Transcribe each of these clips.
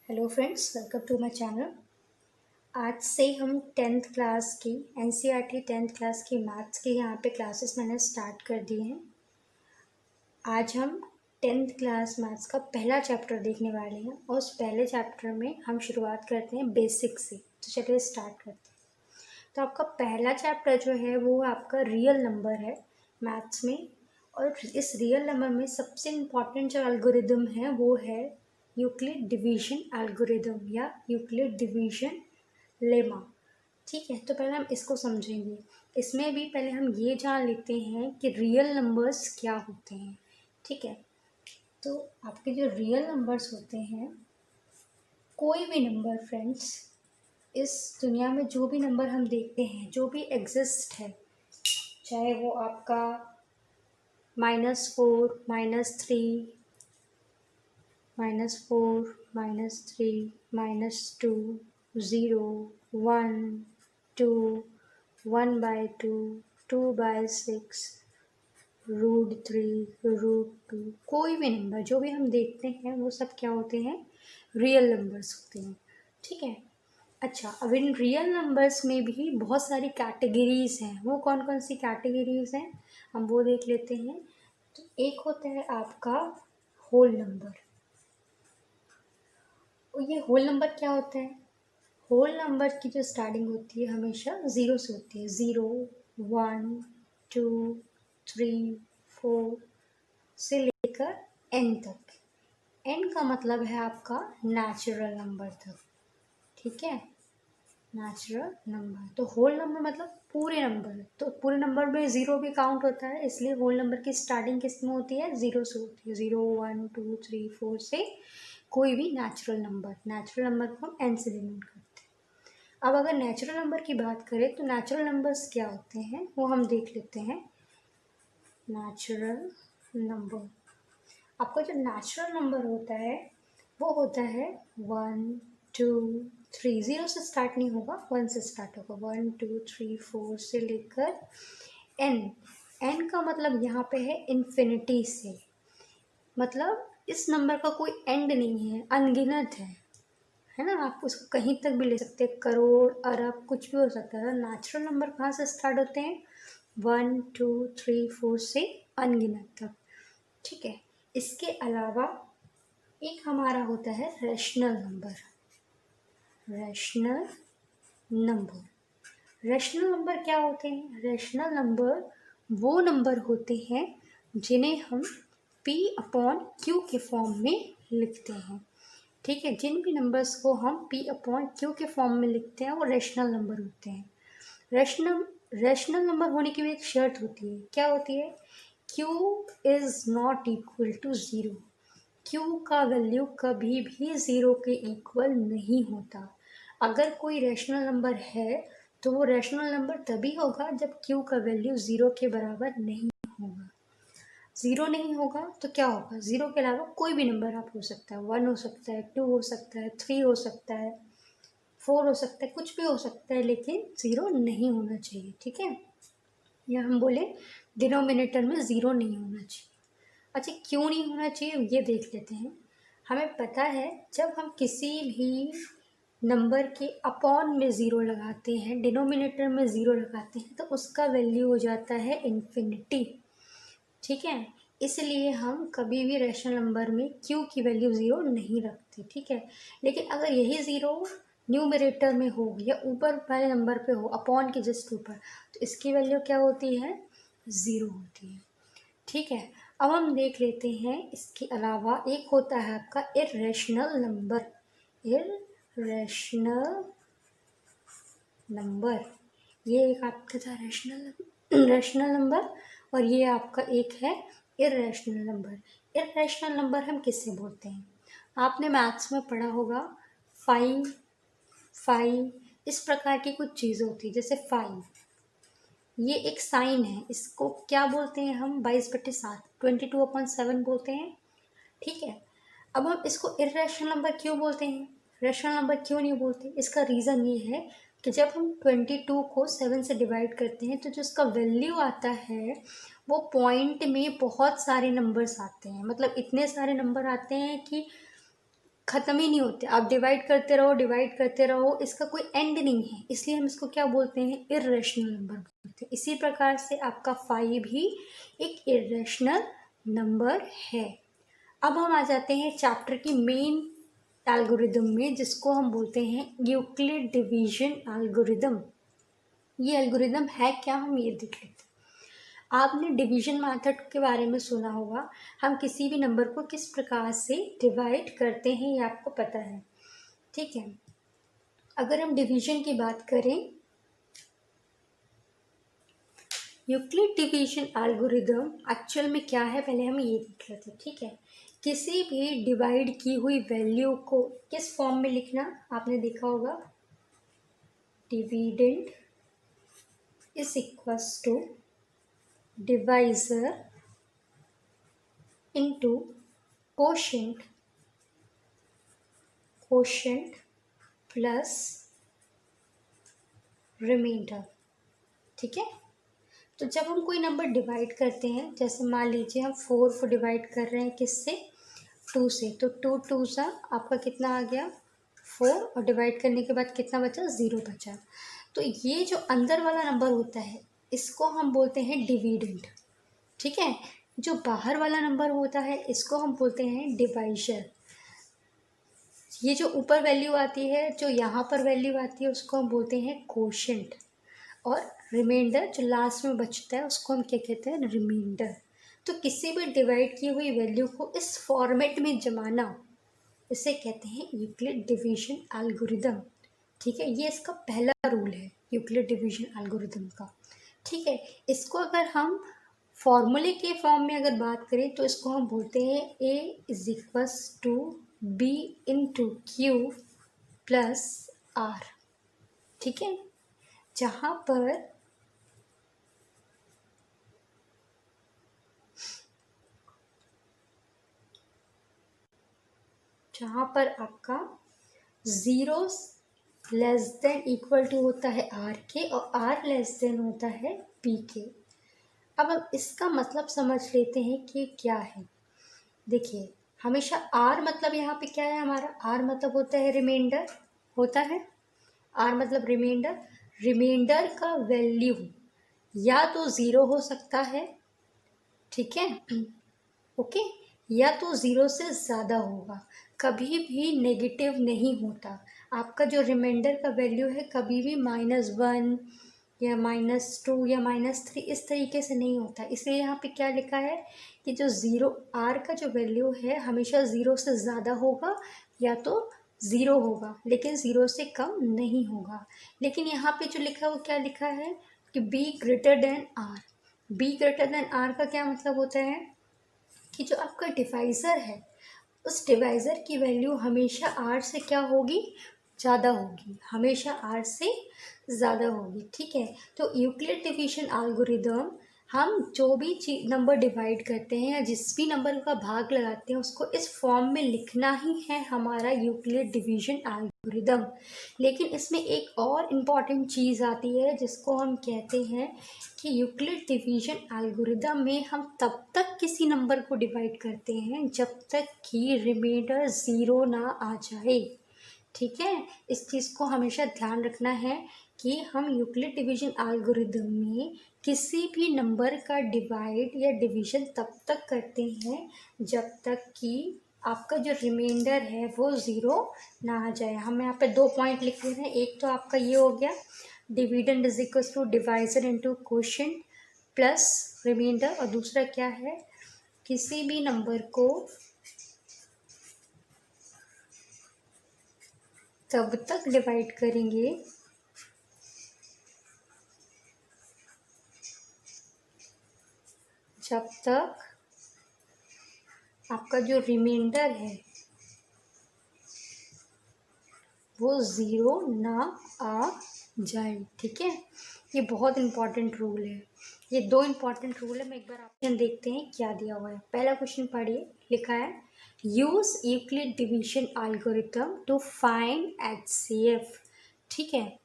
Hello friends, welcome to my channel. आज से हम टेंथ क्लास की एनसीईआरटी टेंथ क्लास की मैथ्स की यहाँ पे क्लासेस मैंने स्टार्ट कर दिए हैं। आज हम टेंथ क्लास मैथ्स का पहला चैप्टर देखने वाले हैं और उस पहले चैप्टर में हम शुरुआत करते हैं बेसिक से। तो चलिए स्टार्ट करते हैं। तो आपका पहला चैप्टर जो है वो आपका रियल नंबर है मैथ्स में। और इस रियल नंबर में सबसे इम्पॉर्टेंट जो एल्गोरिदम है वो है यूक्लिड डिवीजन एल्गोरिदम या यूक्लिड डिवीजन लेमा। ठीक है, तो पहले हम इसको समझेंगे। इसमें भी पहले हम ये जान लेते हैं कि रियल नंबर्स क्या होते हैं। ठीक है, तो आपके जो रियल नंबर्स होते हैं, कोई भी नंबर फ्रेंड्स, इस दुनिया में जो भी नंबर हम देखते हैं, जो भी एग्जिस्ट है, चाहे वो आपका -4, -3, -4, -3, -2, 0, 1, 2, 1/2, 2/6, √3, √2, कोई भी नंबर जो भी हम देखते हैं वो सब क्या होते हैं, रियल नंबर्स होते हैं। ठीक है। अच्छा, अब इन रियल नंबर्स में भी बहुत सारी कैटेगरीज हैं। वो कौन कौन सी कैटेगरीज हैं हम वो देख लेते हैं। तो एक होता है आपका होल नंबर। और ये होल नंबर क्या होता है? होल नंबर की जो स्टार्टिंग होती है हमेशा ज़ीरो से होती है। 0, 1, 2, 3, 4 से लेकर n तक। n का मतलब है आपका नेचुरल नंबर तक। ठीक है, नेचुरल नंबर। तो होल नंबर मतलब पूरे नंबर। तो पूरे नंबर में ज़ीरो भी काउंट होता है, इसलिए होल नंबर की स्टार्टिंग किस में होती है? ज़ीरो से होती है। 0, 1, 2, 3, 4 से कोई भी नेचुरल नंबर को हम n से डिनोट करते हैं। अब अगर नेचुरल नंबर की बात करें तो नेचुरल नंबर्स क्या होते हैं वो हम देख लेते हैं। नेचुरल नंबर, आपका जो नेचुरल नंबर होता है वो होता है 1, 2, 3। 0 से स्टार्ट नहीं होगा, 1 से स्टार्ट होगा। 1, 2, 3, 4 से लेकर n। n का मतलब यहाँ पे है इन्फिनिटी से, मतलब इस नंबर का कोई एंड नहीं है, अनगिनत है ना। आप उसको कहीं तक भी ले सकते हैं, करोड़, अरब, कुछ भी हो सकता है। नेचुरल नंबर कहाँ से स्टार्ट होते हैं? 1, 2, 3, 4 से अनगिनत तक। ठीक है, इसके अलावा एक हमारा होता है rational number. Rational number, rational number क्या होते हैं? रैशनल नंबर वो नंबर होते हैं जिन्हें हम P/Q के फॉर्म में लिखते हैं। ठीक है, जिन भी नंबर्स को हम P/Q के फॉर्म में लिखते हैं वो रैशनल नंबर होते हैं। रैशनल नंबर होने की भी एक शर्त होती है। क्या होती है? Q is not equal to 0। Q का वैल्यू कभी भी 0 के इक्वल नहीं होता। अगर कोई रैशनल नंबर है तो वो रैशनल नंबर तभी होगा जब Q का वैल्यू 0 के बराबर नहीं होगा। 0 नहीं होगा तो क्या होगा? 0 के अलावा कोई भी नंबर आप हो सकता है। 1 हो सकता है, 2 हो सकता है, 3 हो सकता है, 4 हो सकता है, कुछ भी हो सकता है, लेकिन 0 नहीं होना चाहिए। ठीक है, या हम बोले डिनोमिनेटर में 0 नहीं होना चाहिए। अच्छा, क्यों नहीं होना चाहिए ये देख लेते हैं। हमें पता है जब हम किसी भी नंबर के अपॉन में ज़ीरो लगाते हैं, डिनोमिनेटर में ज़ीरो लगाते हैं, तो उसका वैल्यू हो जाता है इन्फिनिटी। ठीक है, इसलिए हम कभी भी रैशनल नंबर में क्यू की वैल्यू 0 नहीं रखते। ठीक है, लेकिन अगर यही 0 न्यूमरेटर में हो या ऊपर वाले नंबर पे हो, अपॉन के जस्ट ऊपर, तो इसकी वैल्यू क्या होती है? 0 होती है। ठीक है, अब हम देख लेते हैं इसके अलावा एक होता है आपका इर्रेशनल नंबर। इर्रेशनल नंबर, ये एक आपका था रैशनल नंबर, और ये आपका एक है इर्रेशनल नंबर। इर्रेशनल नंबर हम किससे बोलते हैं? आपने मैथ्स में पढ़ा होगा 5 इस प्रकार की कुछ चीज़ होती है। जैसे 5 ये एक साइन है, इसको क्या बोलते हैं हम? 22/7, 22/7 बोलते हैं। ठीक है, अब हम इसको इर्रेशनल नंबर क्यों बोलते हैं, रैशनल नंबर क्यों नहीं बोलते? इसका रीज़न ये है कि जब हम 22 को 7 से डिवाइड करते हैं तो जो इसका वैल्यू आता है वो पॉइंट में बहुत सारे नंबर्स आते हैं। मतलब इतने सारे नंबर आते हैं कि ख़त्म ही नहीं होते, आप डिवाइड करते रहो, इसका कोई एंड नहीं है, इसलिए हम इसको क्या बोलते हैं, इर्रेशनल नंबर बोलते हैं। इसी प्रकार से आपका 5 भी एक इर्रेशनल नंबर है। अब हम आ जाते हैं चैप्टर की मेन एल्गोरिदम में, जिसको हम बोलते हैं यूक्लिड डिवीजन एल्गोरिदम। ये एल्गोरिदम है क्या, हम ये देख लेते हैं। आपने डिवीजन मेथड के बारे में सुना होगा, हम किसी भी नंबर को किस प्रकार से डिवाइड करते हैं ये आपको पता है, ठीक है। अगर हम डिवीजन की बात करें, यूक्लिड डिवीजन एल्गोरिदम एक्चुअल में क्या है पहले हम ये देख लेते हैं, ठीक है। किसी भी डिवाइड की हुई वैल्यू को किस फॉर्म में लिखना, आपने देखा होगा, dividend is equals to divisor into quotient plus remainder, ठीक है। तो जब हम कोई नंबर डिवाइड करते हैं, जैसे मान लीजिए हम 4 को डिवाइड कर रहे हैं किससे, 2 से, तो 2 2 सा आपका कितना आ गया 4, और डिवाइड करने के बाद कितना बचा, 0 बचा। तो ये जो अंदर वाला नंबर होता है इसको हम बोलते हैं डिविडेंड, ठीक है। जो बाहर वाला नंबर होता है इसको हम बोलते हैं डिवाइजर। ये जो ऊपर वैल्यू आती है, जो यहाँ पर वैल्यू आती है, उसको हम बोलते हैं कोशेंट, और रिमाइंडर जो लास्ट में बचता है उसको हम क्या कहते हैं, रिमाइंडर। तो किसी भी डिवाइड की हुई वैल्यू को इस फॉर्मेट में जमाना, इसे कहते हैं यूक्लिड डिवीजन एल्गोरिदम, ठीक है। ये इसका पहला रूल है यूक्लिड डिवीजन एल्गोरिदम का, ठीक है। इसको अगर हम फॉर्मूले के फॉर्म में अगर बात करें तो इसको हम बोलते हैं A is equals to B into Q plus R, ठीक है। जहाँ पर आपका 0 लेस देन इक्वल टू होता है R के, और R लेस देन होता है B के। अब हम इसका मतलब समझ लेते हैं कि क्या है। देखिए, हमेशा R मतलब यहाँ पे क्या है हमारा, R मतलब होता है रिमाइंडर, होता है R मतलब रिमाइंडर। रिमाइंडर का वैल्यू या तो 0 हो सकता है, ठीक है, ओके, या तो 0 से ज़्यादा होगा, कभी भी नेगेटिव नहीं होता। आपका जो रिमाइंडर का वैल्यू है कभी भी -1 या -2 या -3 इस तरीके से नहीं होता। इसलिए यहाँ पे क्या लिखा है कि जो 0 R का जो वैल्यू है हमेशा 0 से ज़्यादा होगा या तो 0 होगा, लेकिन 0 से कम नहीं होगा। लेकिन यहाँ पे जो लिखा है वो क्या लिखा है कि B greater than R। B greater than R का क्या मतलब होता है कि जो आपका डिवाइज़र है उस डिवाइज़र की वैल्यू हमेशा R से क्या होगी, ज़्यादा होगी, हमेशा R से ज़्यादा होगी, ठीक है। तो यूक्लिड डिवीजन एल्गोरिदम, हम जो भी नंबर डिवाइड करते हैं या जिस भी नंबर का भाग लगाते हैं उसको इस फॉर्म में लिखना ही है हमारा यूक्लिड डिवीजन एल्गोरिदम। लेकिन इसमें एक और इम्पॉर्टेंट चीज़ आती है जिसको हम कहते हैं कि यूक्लिड डिवीजन एल्गोरिदम में हम तब तक किसी नंबर को डिवाइड करते हैं जब तक कि रिमाइंडर 0 ना आ जाए, ठीक है। इस चीज़ को हमेशा ध्यान रखना है कि हम यूक्लिड डिवीजन एल्गोरिदम में किसी भी नंबर का डिवाइड या डिवीजन तब तक करते हैं जब तक कि आपका जो रिमाइंडर है वो 0 ना आ जाए। हम यहाँ पे 2 पॉइंट लिख रहे हैं, एक तो आपका ये हो गया dividend is equal to divisor into quotient plus remainder, और दूसरा क्या है, किसी भी नंबर को तब तक डिवाइड करेंगे जब तक आपका जो रिमाइंडर है वो 0 ना आ जाए, ठीक है। ये बहुत इंपॉर्टेंट रूल है, ये 2 इंपॉर्टेंट रूल है। मैं एक बार ऑप्शन देखते हैं क्या दिया हुआ है। पहला क्वेश्चन पढ़िए, लिखा है use Euclid division algorithm to find HCF, ठीक है।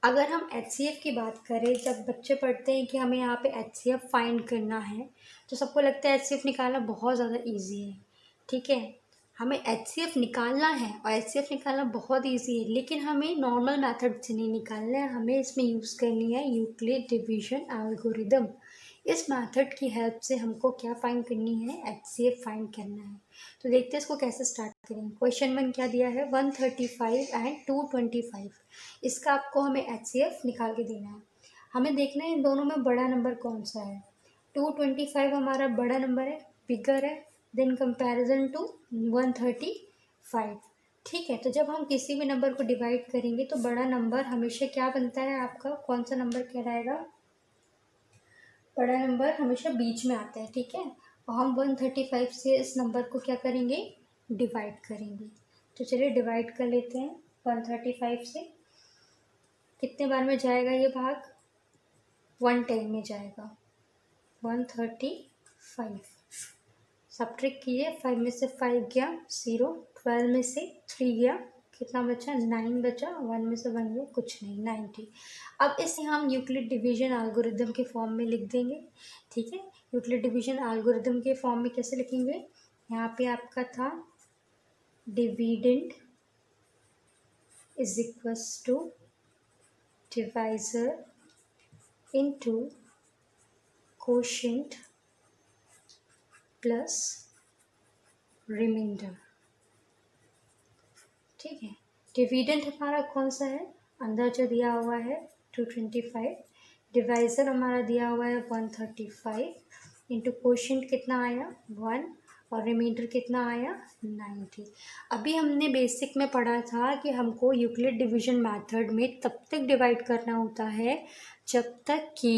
अगर हम HCF की बात करें, जब बच्चे पढ़ते हैं कि हमें यहाँ पे HCF फाइंड करना है तो सबको लगता है HCF निकालना बहुत ज़्यादा इजी है, ठीक है। हमें HCF निकालना है और HCF निकालना बहुत इजी है, लेकिन हमें नॉर्मल मेथड से नहीं निकालना है, हमें इसमें यूज़ करनी है यूक्लिड डिवीजन एल्गोरिदम। इस मेथड की हेल्प से हमको क्या फाइंड करनी है, HCF फाइंड करना है। तो देखते हैं इसको कैसे स्टार्ट करेंगे। क्वेश्चन 1 क्या दिया है, 135 एंड 225। इसका आपको हमें HCF निकाल के देना है। हमें देखना है इन दोनों में बड़ा नंबर कौन सा है। 225 हमारा बड़ा नंबर है, बिगर है देन कंपैरिजन टू 135। ठीक है, तो जब हम किसी भी नंबर को डिवाइड करेंगे तो बड़ा नंबर हमेशा क्या बनता है आपका, कौन सा नंबर कहलाएगा, बड़ा नंबर हमेशा बीच में आता है। ठीक है, और हम 135 से इस नंबर को क्या करेंगे, डिवाइड करेंगे। तो चलिए डिवाइड कर लेते हैं। 135 से कितने बार में जाएगा ये भाग, 1 टाइम में जाएगा। 135 सब्ट्रैक्ट कीजिए, 5 में से 5 गया 0, 12 में से 3 गया, कितना बचा 9 बचा, 1 में से 1 गया कुछ नहीं, 90। अब इसे हम यूक्लिड डिवीजन एल्गोरिदम के फॉर्म में लिख देंगे। ठीक है, यूक्लिड डिवीजन एल्गोरिदम के फॉर्म में कैसे लिखेंगे, यहाँ पे आपका था dividend is equals to divisor into quotient plus remainder. ठीक है, डिविडेंड हमारा कौन सा है, अंदर जो दिया हुआ है 225, डिवाइज़र हमारा दिया हुआ है 135, इंटू कोशेंट कितना आया 1, और रिमाइंडर कितना आया 90। अभी हमने बेसिक में पढ़ा था कि हमको यूक्लिड डिवीजन मेथड में तब तक डिवाइड करना होता है जब तक कि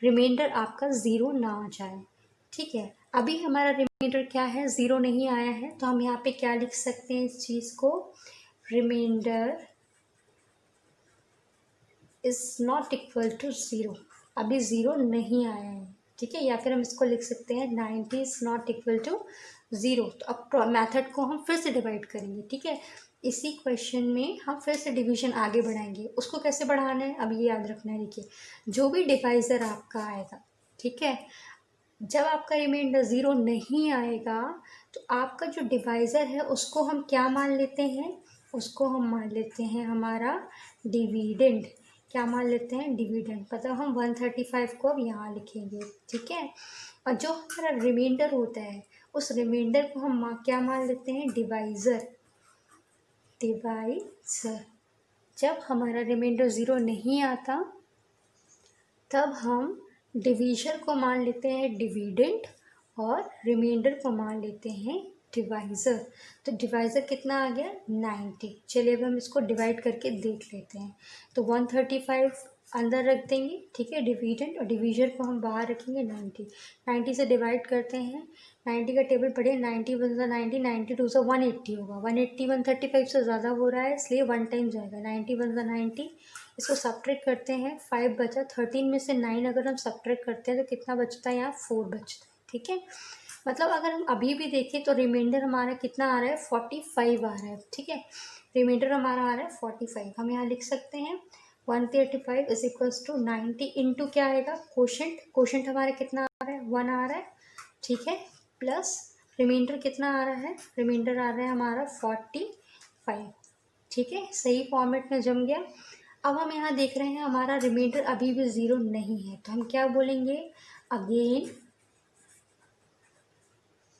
रिमाइंडर आपका ज़ीरो ना आ जाए। ठीक है, अभी हमारा रिमाइंडर क्या है, ज़ीरो नहीं आया है, तो हम यहाँ पे क्या लिख सकते हैं इस चीज़ को, remainder is not equal to zero. अभी ज़ीरो नहीं आया है। ठीक है, या फिर हम इसको लिख सकते हैं 90 is not equal to zero. तो अब मेथड को हम फिर से डिवाइड करेंगे। ठीक है, इसी क्वेश्चन में हम फिर से डिवीजन आगे बढ़ाएंगे। उसको कैसे बढ़ाना है, अब ये याद रखना है। देखिए, जो भी डिवाइज़र आपका आएगा, ठीक है, जब आपका रिमाइंडर ज़ीरो नहीं आएगा तो आपका जो डिवाइज़र है उसको हम क्या मान लेते हैं, उसको हम मान लेते हैं हमारा डिविडेंड। क्या मान लेते हैं, डिविडेंड। मतलब हम 135 को अब यहाँ लिखेंगे। ठीक है, और जो हमारा रिमाइंडर होता है उस रिमाइंडर को हम क्या मान लेते हैं, डिवाइज़र। डिवाइज़र जब हमारा रिमाइंडर ज़ीरो नहीं आता तब हम डिवीज़र को मान लेते हैं डिविडेंड और रिमाइंडर को मान लेते हैं डिवाइज़र। तो डिवाइज़र कितना आ गया 90। चलिए अब हम इसको डिवाइड करके देख लेते हैं। तो 135 अंदर रख देंगे, ठीक है, डिविडेंड, और डिवीज़र को हम बाहर रखेंगे 90। 90 से डिवाइड करते हैं, 90 का टेबल पढ़े, 90 वन सा 90, 92 से 180 होगा। 180 135 से ज़्यादा हो रहा है इसलिए 1 टाइम जाएगा। 90 वन सा 90, इसको सब्ट्रैक्ट करते हैं, 5 बचा। 13 में से 9 अगर हम सब्ट्रैक्ट करते हैं तो कितना बचता है, यहाँ 4 बचता है। ठीक है, मतलब अगर हम अभी भी देखें तो रिमाइंडर हमारा कितना आ रहा है, 45 आ रहा है। ठीक है, रिमाइंडर हमारा आ रहा है 45। हम यहाँ लिख सकते हैं 135 इज इक्वल्स टू 90 इंटू क्या आएगा, कोशेंट। कोशेंट हमारा कितना आ रहा है, 1 आ रहा है। ठीक है, प्लस रिमाइंडर कितना आ रहा है, रिमाइंडर आ रहा है हमारा 45। ठीक है, सही फॉर्मेट में जम गया। अब हम यहाँ देख रहे हैं हमारा रिमाइंडर अभी भी ज़ीरो नहीं है, तो हम क्या बोलेंगे, again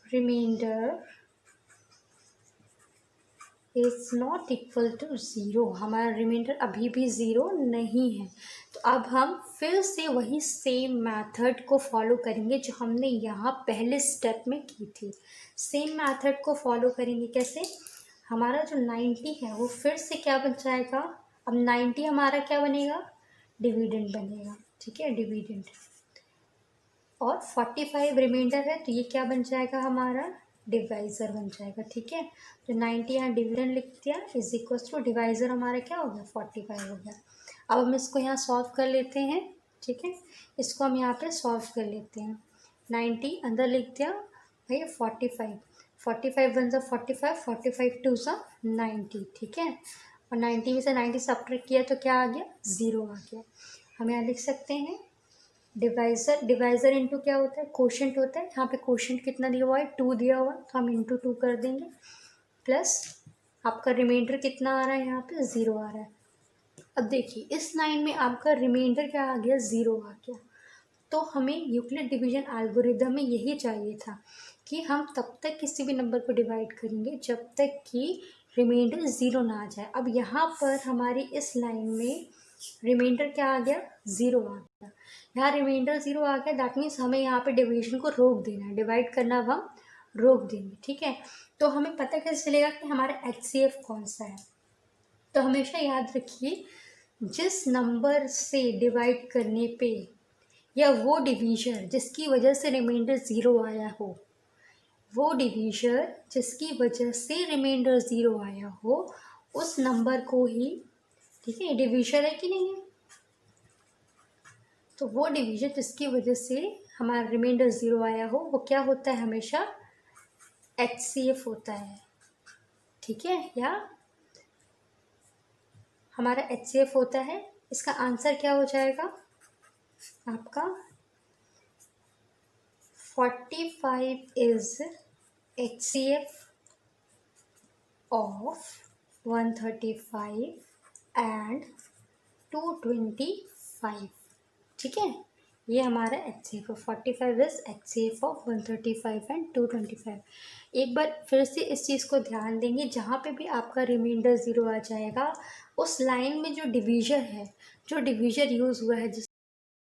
remainder is not equal to zero. हमारा रिमाइंडर अभी भी ज़ीरो नहीं है। तो अब हम फिर से वही सेम मेथड को फॉलो करेंगे जो हमने यहाँ पहले स्टेप में की थी। सेम मेथड को फॉलो करेंगे। कैसे, हमारा जो 90 है वो फिर से क्या बन जाएगा, अब 90 हमारा क्या बनेगा, डिविडेंड बनेगा। ठीक है, डिविडेंड, और 45 रिमाइंडर है तो ये क्या बन जाएगा, हमारा डिवाइज़र बन जाएगा। ठीक है, तो 90 यहाँ डिविडेंड लिख दिया इज इक्वल टू डिवाइज़र हमारा क्या हो गया, 45 हो गया। अब हम इसको यहाँ सॉल्व कर लेते हैं। ठीक है, इसको हम यहाँ पे सॉल्व कर लेते हैं। 90 अंदर लिख दिया भाई, 45 45 वन सा 45, 45 टू सा 90। ठीक है, और 90 में से 90 सब्ट्रैक्ट किया तो क्या आ गया, ज़ीरो आ गया। हम यहाँ लिख सकते हैं डिवाइज़र इंटू क्या होता है, कोशेंट होता है। यहाँ पे कोशेंट कितना दिया हुआ है, 2 दिया हुआ है, तो हम इंटू 2 कर देंगे, प्लस आपका रिमाइंडर कितना आ रहा है, यहाँ पे 0 आ रहा है। अब देखिए इस लाइन में आपका रिमाइंडर क्या आ गया, 0 आ गया। तो हमें यूक्लिड डिवीजन एल्गोरिदम में यही चाहिए था कि हम तब तक किसी भी नंबर को डिवाइड करेंगे जब तक कि रिमाइंडर 0 ना आ जाए। अब यहाँ पर हमारी इस लाइन में रिमाइंडर क्या आ गया, 0 आ गया। यहाँ रिमाइंडर 0 आ गया, दैट मीन्स हमें यहाँ पे डिवीजन को रोक देना है, डिवाइड करना अब हम रोक देंगे, ठीक है। तो हमें पता कैसे चलेगा कि हमारा HCF कौन सा है। तो हमेशा याद रखिए, जिस नंबर से डिवाइड करने पे या वो डिवीजर जिसकी वजह से रिमाइंडर 0 आया हो, वो डिवीजर जिसकी वजह से रिमाइंडर 0 आया हो, उस नंबर को ही, ठीक है, डिवीजर है कि नहीं है, तो वो डिवीजर जिसकी वजह से हमारा रिमाइंडर 0 आया हो वो क्या होता है, हमेशा HCF होता है, ठीक है। या हमारा HCF होता है। इसका आंसर क्या हो जाएगा आपका, 45 इज HCF of 135 and 225, ठीक है। ये हमारा HCF है, 45 इज HCF ऑफ 135 एंड 225। एक बार फिर से इस चीज़ को ध्यान देंगे, जहाँ पे भी आपका रिमाइंडर 0 आ जाएगा उस लाइन में जो डिवीजर है, जो डिवीजर यूज़ हुआ है, जिस